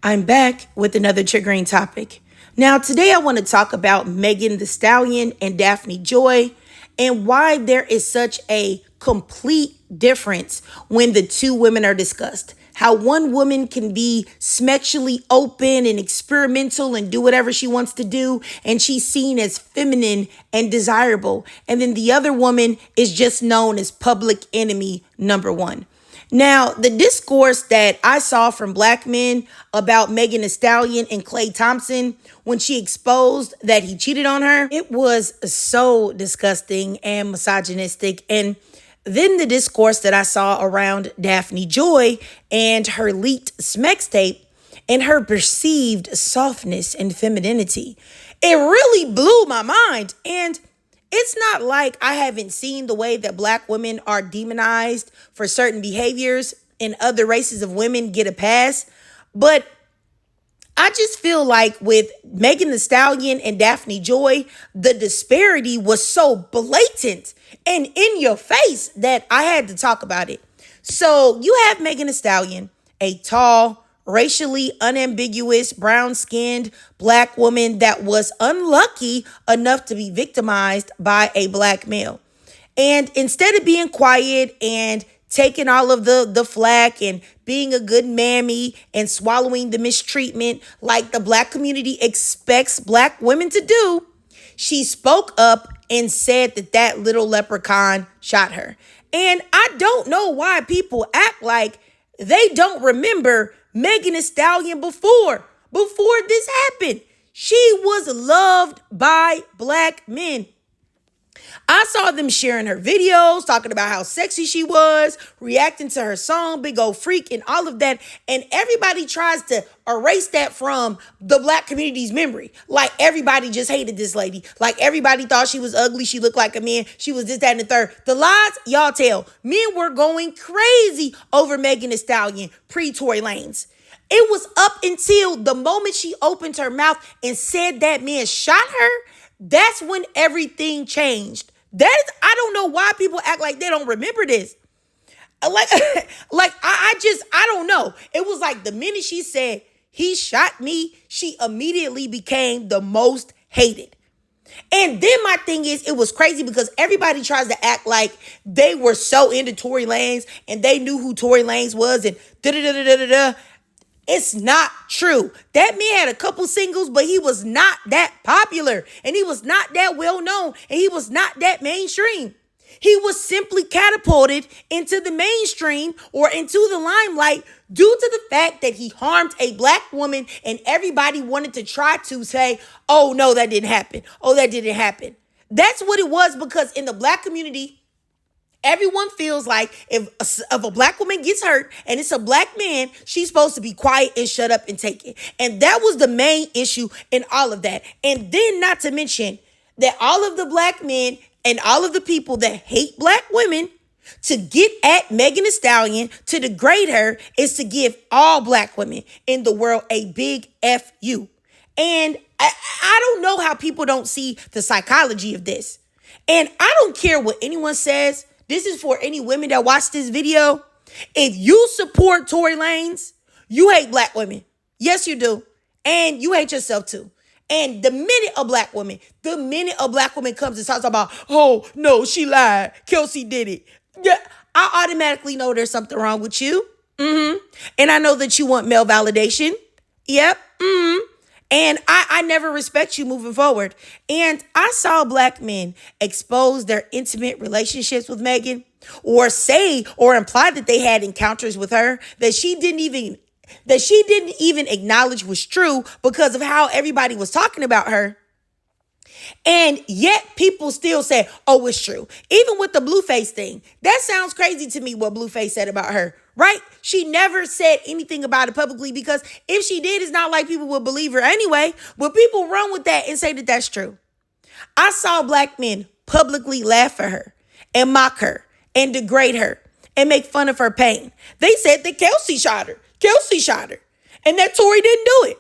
I'm back with another triggering topic. Now, today I want to talk about Megan the Stallion and Daphne Joy and why there is such a complete difference when the two women are discussed. How one woman can be sexually open and experimental and do whatever she wants to do, and she's seen as feminine and desirable. And then the other woman is just known as public enemy number one. Now, the discourse that I saw from black men about Megan Thee Stallion and Klay Thompson when she exposed that he cheated on her, it was so disgusting and misogynistic. And then the discourse that I saw around Daphne Joy and her leaked Smex tape and her perceived softness and femininity, it really blew my mind. And it's not like I haven't seen the way that black women are demonized for certain behaviors and other races of women get a pass. But I just feel like with Megan Thee Stallion and Daphne Joy, the disparity was so blatant and in your face that I had to talk about it. So you have Megan Thee Stallion, a tall, racially unambiguous, brown-skinned black woman that was unlucky enough to be victimized by a black male. And instead of being quiet and taking all of the flack and being a good mammy and swallowing the mistreatment like the black community expects black women to do, she spoke up and said that little leprechaun shot her. And I don't know why people act like they don't remember Megan Thee Stallion before this happened. She was loved by black men. I saw them sharing her videos, talking about how sexy she was, reacting to her song, Big Old Freak, and all of that. And everybody tries to erase that from the black community's memory. Like everybody just hated this lady. Like everybody thought she was ugly. She looked like a man. She was this, that, and the third. The lies, y'all tell. Men were going crazy over Megan Thee Stallion pre-Tory Lanez. It was up until the moment she opened her mouth and said that man shot her. That's when everything changed. I don't know why people act like they don't remember this. I don't know. It was like the minute she said, he shot me, she immediately became the most hated. And then my thing is, it was crazy because everybody tries to act like they were so into Tory Lanez and they knew who Tory Lanez was and da-da-da-da-da-da. It's not true. That man had a couple singles, but he was not that popular and he was not that well known and he was not that mainstream. He was simply catapulted into the mainstream or into the limelight due to the fact that he harmed a black woman and everybody wanted to try to say, oh, no, that didn't happen. Oh, that didn't happen. That's what it was because in the black community, everyone feels like if a black woman gets hurt and it's a black man, she's supposed to be quiet and shut up and take it. And that was the main issue in all of that. And then not to mention that all of the black men and all of the people that hate black women to get at Megan Thee Stallion, to degrade her, is to give all black women in the world a big F you. And I don't know how people don't see the psychology of this. And I don't care what anyone says. This is for any women that watch this video. If you support Tory Lanez, you hate black women. Yes, you do. And you hate yourself too. And the minute a black woman comes and talks about, oh, no, she lied. Kelsey did it. Yeah, I automatically know there's something wrong with you. And I know that you want male validation. Yep. And I never respect you moving forward. And I saw black men expose their intimate relationships with Megan or say or imply that they had encounters with her that she didn't even acknowledge was true because of how everybody was talking about her. And yet people still say, oh, it's true. Even with the Blueface thing, that sounds crazy to me what Blueface said about her, right? She never said anything about it publicly because if she did, it's not like people would believe her anyway. But people run with that and say that that's true. I saw black men publicly laugh at her and mock her and degrade her and make fun of her pain. They said that Kelsey shot her. And that Tory didn't do it.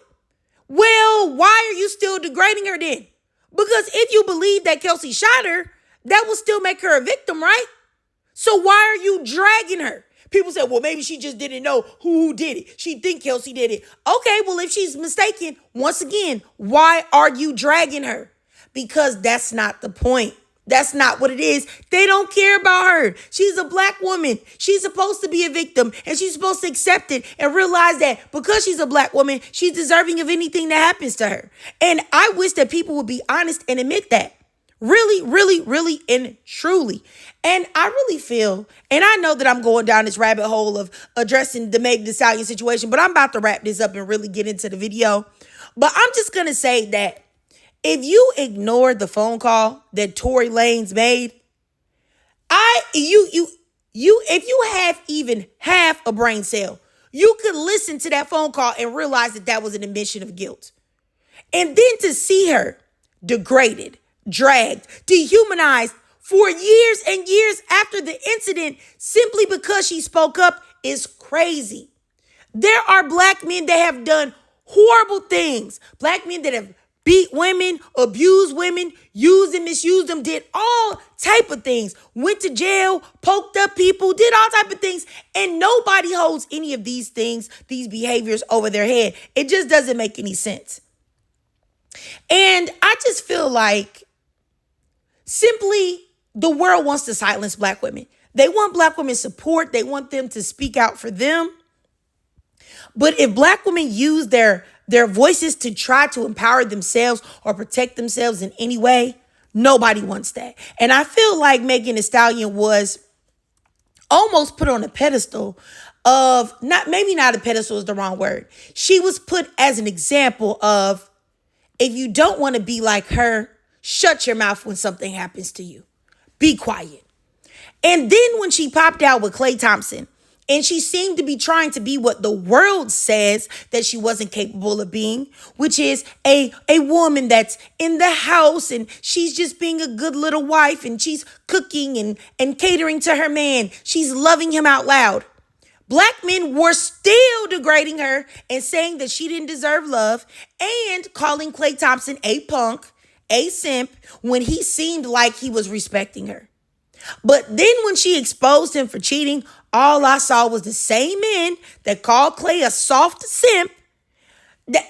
Well, why are you still degrading her then? Because if you believe that Kelsey shot her, that will still make her a victim, right? So why are you dragging her? People say, well, maybe she just didn't know who did it. She think Kelsey did it. Okay, well, if she's mistaken, once again, why are you dragging her? Because that's not the point. That's not what it is. They don't care about her. She's a black woman. She's supposed to be a victim, and she's supposed to accept it and realize that because she's a black woman, she's deserving of anything that happens to her. And I wish that people would be honest and admit that. Really, really, really, and truly. And I really feel, and I know that I'm going down this rabbit hole of addressing the Megan Thee Stallion situation, but I'm about to wrap this up and really get into the video. But I'm just going to say that if you ignored the phone call that Tory Lanez made, if you have even half a brain cell, you could listen to that phone call and realize that that was an admission of guilt. And then to see her degraded, dragged, dehumanized for years and years after the incident simply because she spoke up is crazy. There are black men that have done horrible things. Black men that have beat women, abused women, used and misused them, did all type of things, went to jail, poked up people, did all type of things. And nobody holds any of these things, these behaviors over their head. It just doesn't make any sense. And I just feel like simply the world wants to silence black women. They want black women support. They want them to speak out for them. But if black women use their voices to try to empower themselves or protect themselves in any way, nobody wants that. And I feel like Megan Thee Stallion was almost put on a pedestal of, maybe not a pedestal is the wrong word. She was put as an example of, if you don't want to be like her, shut your mouth when something happens to you. Be quiet. And then when she popped out with Klay Thompson, and she seemed to be trying to be what the world says that she wasn't capable of being, which is a woman that's in the house and she's just being a good little wife and she's cooking and catering to her man. She's loving him out loud. Black men were still degrading her and saying that she didn't deserve love and calling Klay Thompson a punk, a simp, when he seemed like he was respecting her. But then when she exposed him for cheating, all I saw was the same men that called Klay a soft simp. That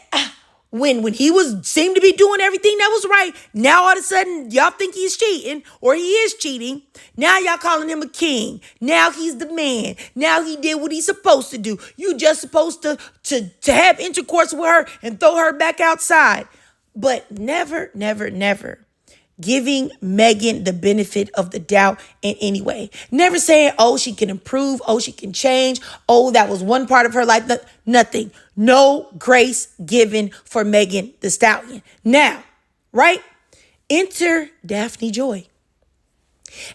when he seemed to be doing everything that was right, now all of a sudden y'all think he's cheating or he is cheating. Now y'all calling him a king. Now he's the man. Now he did what he's supposed to do. You just supposed to have intercourse with her and throw her back outside. But never, never, never giving Megan the benefit of the doubt in any way. Never saying, oh, she can improve. Oh, she can change. Oh, that was one part of her life. Nothing. No grace given for Megan Thee Stallion. Now, right? Enter Daphne Joy,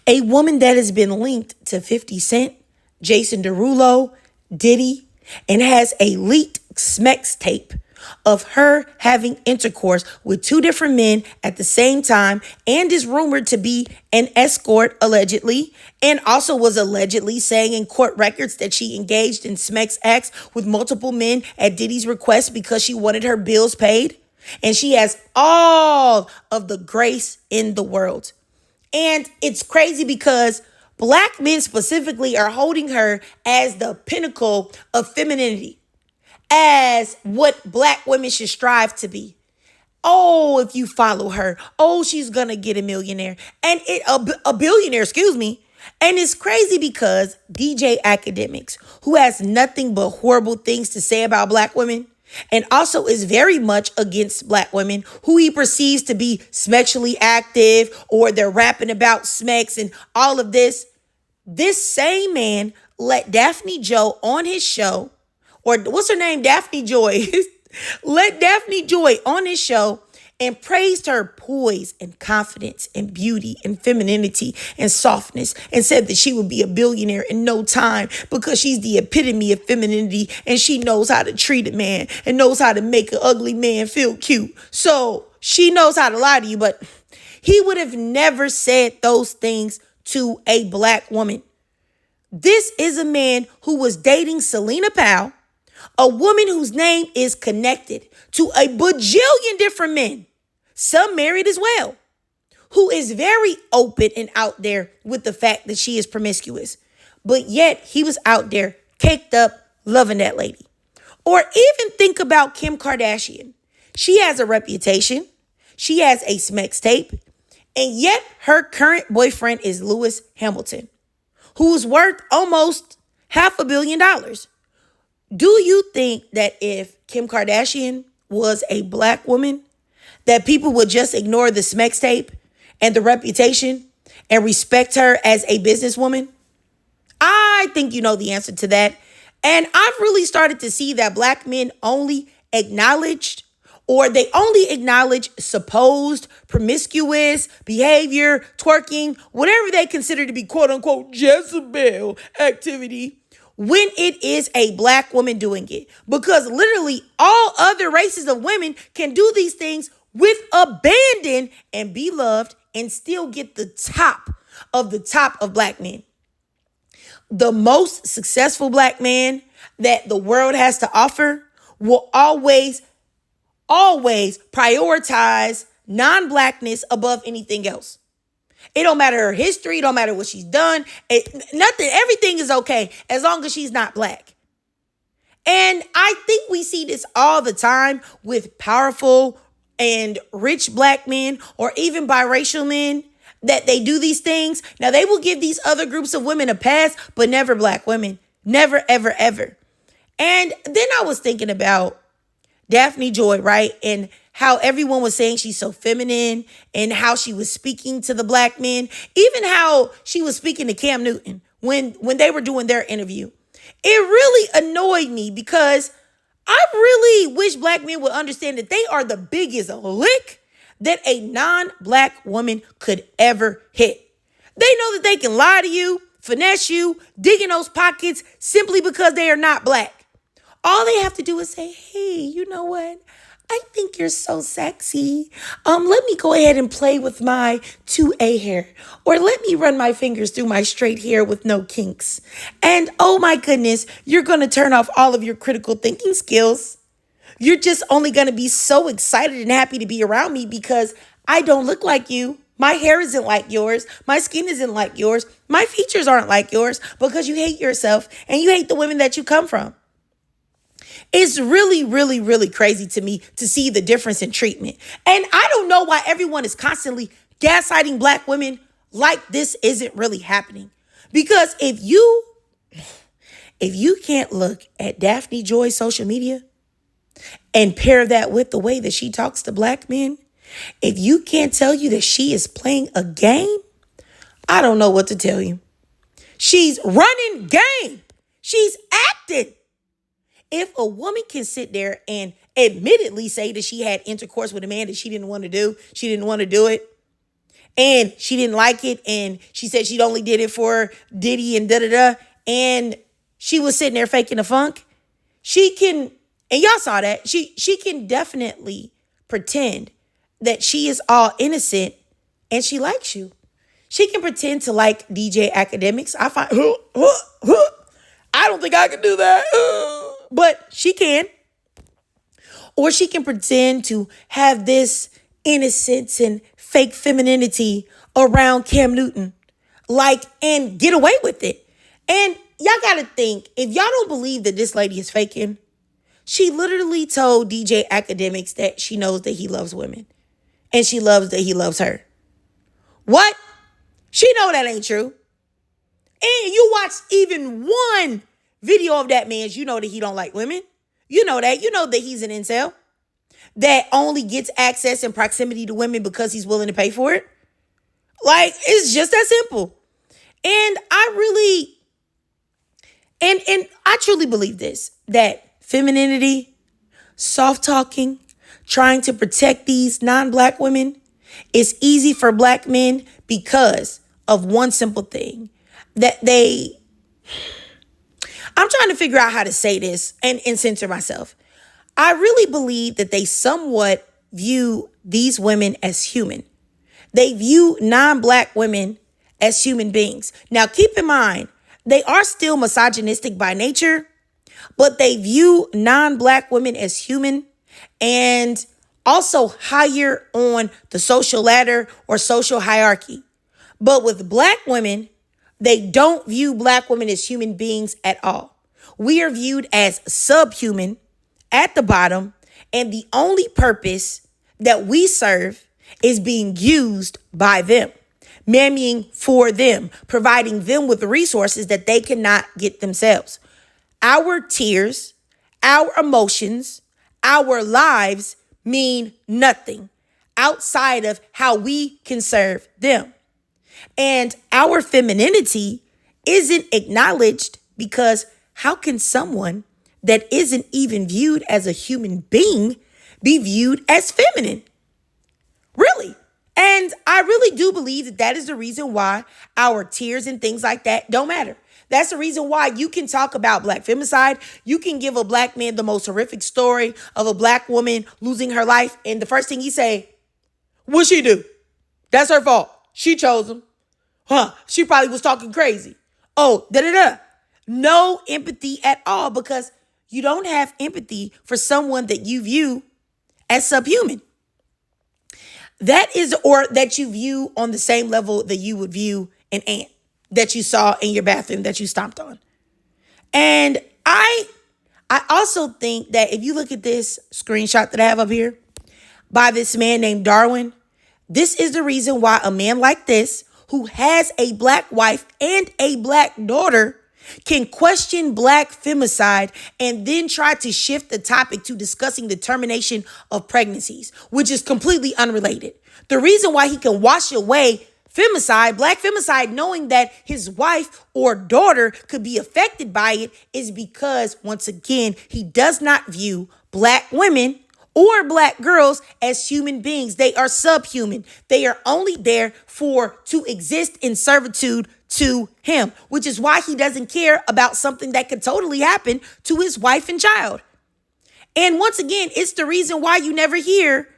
a woman that has been linked to 50 Cent, Jason Derulo, Diddy, and has a leaked Smex tape of her having intercourse with two different men at the same time, and is rumored to be an escort allegedly, and also was allegedly saying in court records that she engaged in Smex acts with multiple men at Diddy's request because she wanted her bills paid. And she has all of the grace in the world. And it's crazy because black men specifically are holding her as the pinnacle of femininity, as what black women should strive to be. Oh, if you follow her, oh, she's gonna get a millionaire and a billionaire, excuse me. And it's crazy because DJ Academics, who has nothing but horrible things to say about black women, and also is very much against black women who he perceives to be sexually active, or they're rapping about Smex and all of this. This same man let Daphne Joy on his show, or what's her name? Daphne Joy. Let Daphne Joy on his show and praised her poise and confidence and beauty and femininity and softness, and said that she would be a billionaire in no time because she's the epitome of femininity and she knows how to treat a man and knows how to make an ugly man feel cute. So she knows how to lie to you, but he would have never said those things to a black woman. This is a man who was dating Selena Powell, a woman whose name is connected to a bajillion different men, some married as well, who is very open and out there with the fact that she is promiscuous. but yet he was out there caked up loving that lady. Or even think about Kim Kardashian. She has a reputation. She has a Smex tape. And yet her current boyfriend is Lewis Hamilton, who's worth almost $500 million. Do you think that if Kim Kardashian was a black woman, that people would just ignore the Smex tape and the reputation and respect her as a businesswoman? I think you know the answer to that. And I've really started to see that black men only acknowledged or they only acknowledge supposed promiscuous behavior, twerking, whatever they consider to be quote unquote Jezebel activity when it is a black woman doing it. Because literally all other races of women can do these things with abandon and be loved and still get the top of black men. The most successful black man that the world has to offer will always prioritize non-blackness above anything else. It don't matter her history. It don't matter what she's done. Nothing. Everything is okay as long as she's not black. And I think we see this all the time with powerful and rich black men or even biracial men that they do these things. Now, they will give these other groups of women a pass, but never black women. Never, ever, ever. And then I was thinking about Daphne Joy, right? And how everyone was saying she's so feminine and how she was speaking to the black men, even how she was speaking to Cam Newton when they were doing their interview. It really annoyed me because I really wish black men would understand that they are the biggest lick that a non-black woman could ever hit. They know that they can lie to you, finesse you, dig in those pockets simply because they are not black. All they have to do is say, hey, you know what? I think you're so sexy. Let me go ahead and play with my 2A hair. Or let me run my fingers through my straight hair with no kinks. And oh my goodness, you're going to turn off all of your critical thinking skills. You're just only going to be so excited and happy to be around me because I don't look like you. My hair isn't like yours. My skin isn't like yours. My features aren't like yours because you hate yourself and you hate the women that you come from. It's really, really, really crazy to me to see the difference in treatment. And I don't know why everyone is constantly gaslighting black women like this isn't really happening. Because if you can't look at Daphne Joy's social media and pair that with the way that she talks to black men, if you can't tell you that she is playing a game, I don't know what to tell you. She's running game. She's acting. If a woman can sit there and admittedly say that she had intercourse with a man that she didn't want to do it, and she didn't like it, and she said she only did it for Diddy and da-da-da, and she was sitting there faking the funk, she can, and y'all saw that, she can definitely pretend that she is all innocent and she likes you. She can pretend to like DJ Academics. I don't think I can do that. But she can. Or she can pretend to have this innocence and fake femininity around Cam Newton. And get away with it. And y'all gotta think, if y'all don't believe that this lady is faking, she literally told DJ Academics that she knows that he loves women. And she loves that he loves her. What? She know that ain't true. And you watch even one video of that man's, you know that he don't like women. You know that. You know that he's an incel that only gets access and proximity to women because he's willing to pay for it. It's just that simple. And I truly believe this, that femininity, soft talking, trying to protect these non-black women is easy for black men because of one simple thing, that I'm trying to figure out how to say this and censor myself. I really believe that they somewhat view these women as human. They view non-black women as human beings. Now, keep in mind, they are still misogynistic by nature, but they view non-black women as human and also higher on the social ladder or social hierarchy. But with black women, They don't view black women as human beings at all. We are viewed as subhuman at the bottom, and the only purpose that we serve is being used by them, mammying for them, providing them with resources that they cannot get themselves. Our tears, our emotions, our lives mean nothing outside of how we can serve them. And our femininity isn't acknowledged because how can someone that isn't even viewed as a human being be viewed as feminine? Really? And I really do believe that that is the reason why our tears and things like that don't matter. That's the reason why you can talk about black femicide. You can give a black man the most horrific story of a black woman losing her life, and the first thing he say, what'd she do? That's her fault. She chose him. She probably was talking crazy. Oh, da-da-da. No empathy at all, because you don't have empathy for someone that you view as subhuman. That is, or that you view on the same level that you would view an ant that you saw in your bathroom that you stomped on. And I also think that if you look at this screenshot that I have up here by this man named Darwin, this is the reason why a man like this, who has a black wife and a black daughter, can question black femicide and then try to shift the topic to discussing the termination of pregnancies, which is completely unrelated. The reason why he can wash away femicide, black femicide, knowing that his wife or daughter could be affected by it, is because, once again, he does not view black women or black girls as human beings. They are subhuman. They are only there to exist in servitude to him, which is why he doesn't care about something that could totally happen to his wife and child. And once again, it's the reason why you never hear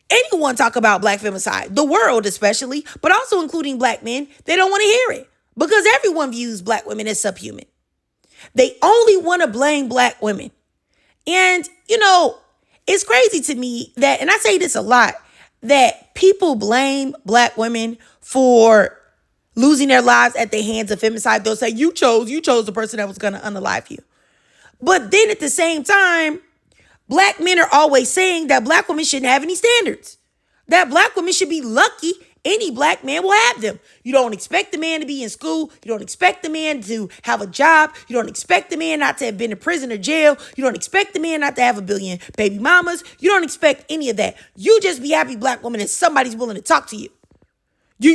anyone talk about black femicide, the world especially, but also including black men. They don't want to hear it because everyone views black women as subhuman. They only want to blame black women. And, it's crazy to me that, and I say this a lot, that people blame black women for losing their lives at the hands of femicide. They'll say, you chose the person that was going to unalive you. But then at the same time, black men are always saying that black women shouldn't have any standards, that black women should be lucky any black man will have them. You don't expect the man to be in school. You don't expect the man to have a job. You don't expect the man not to have been to prison or jail. You don't expect the man not to have a billion baby mamas. You don't expect any of that. You just be happy, black woman, that somebody's willing to talk to you.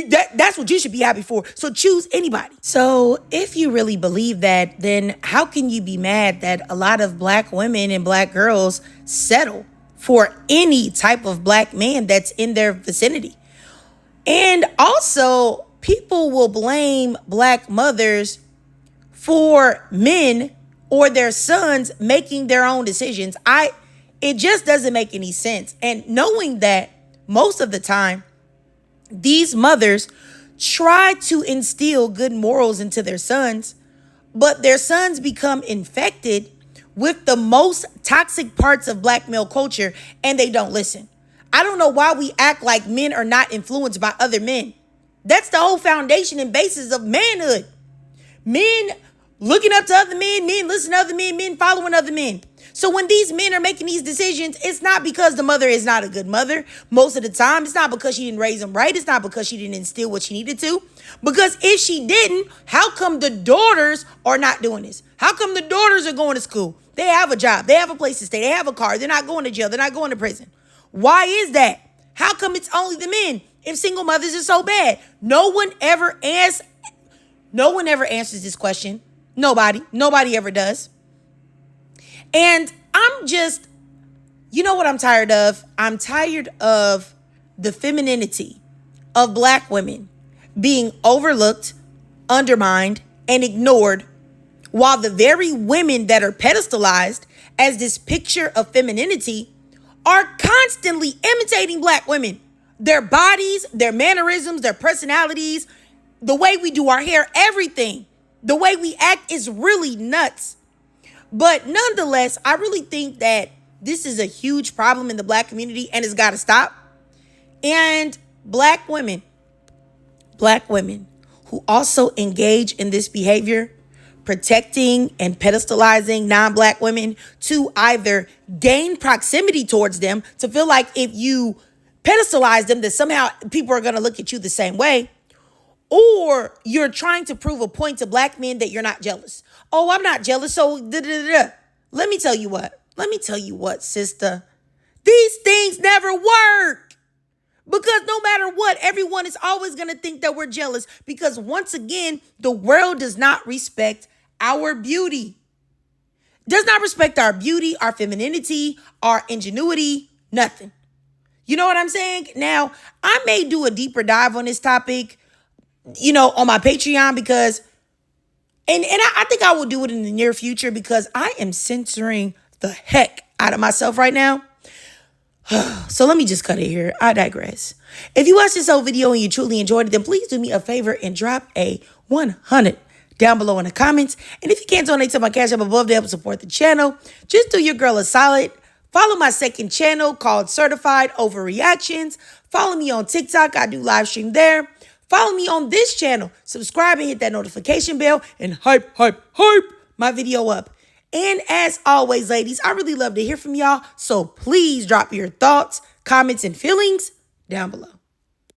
That's what you should be happy for. So choose anybody. So if you really believe that, then how can you be mad that a lot of black women and black girls settle for any type of black man that's in their vicinity? And also, people will blame black mothers for men or their sons making their own decisions. It just doesn't make any sense. And knowing that most of the time, these mothers try to instill good morals into their sons, but their sons become infected with the most toxic parts of black male culture, and they don't listen. I don't know why we act like men are not influenced by other men. That's the whole foundation and basis of manhood. Men looking up to other men listening to other men following other men. So when these men are making these decisions, it's not because the mother is not a good mother. Most of the time, it's not because she didn't raise them right. It's not because she didn't instill what she needed to. Because if she didn't, how come the daughters are not doing this? How come the daughters are going to school? They have a job. They have a place to stay. They have a car. They're not going to jail. They're not going to prison. Why is that? How come it's only the men if single mothers are so bad? No one ever answers this question. Nobody ever does. And you know what I'm tired of? I'm tired of the femininity of black women being overlooked, undermined, and ignored, while the very women that are pedestalized as this picture of femininity are constantly imitating black women. Their bodies, their mannerisms, their personalities, the way we do our hair, everything. The way we act is really nuts. But nonetheless, I really think that this is a huge problem in the black community and it's got to stop. And black women who also engage in this behavior, protecting and pedestalizing non-black women to either gain proximity towards them, to feel like if you pedestalize them that somehow people are going to look at you the same way, or you're trying to prove a point to black men that you're not jealous. Oh, I'm not jealous, so da-da-da-da. Let me tell you what, sister. These things never work. Because no matter what, everyone is always going to think that we're jealous. Because once again, the world does not respect our beauty. Does not respect our beauty, our femininity, our ingenuity, nothing. You know what I'm saying? Now, I may do a deeper dive on this topic, on my Patreon because, and I think I will do it in the near future because I am censoring the heck out of myself right now. So let me just cut it here. I digress. If you watched this whole video and you truly enjoyed it, then please do me a favor and drop a 100 down below in the comments. And if you can't donate to my Cash App above to help support the channel, just do your girl a solid. Follow my second channel called Certified Overreactions. Follow me on TikTok. I do live stream there. Follow me on this channel. Subscribe and hit that notification bell and hype my video up. And as always, ladies, I really love to hear from y'all. So please drop your thoughts, comments, and feelings down below.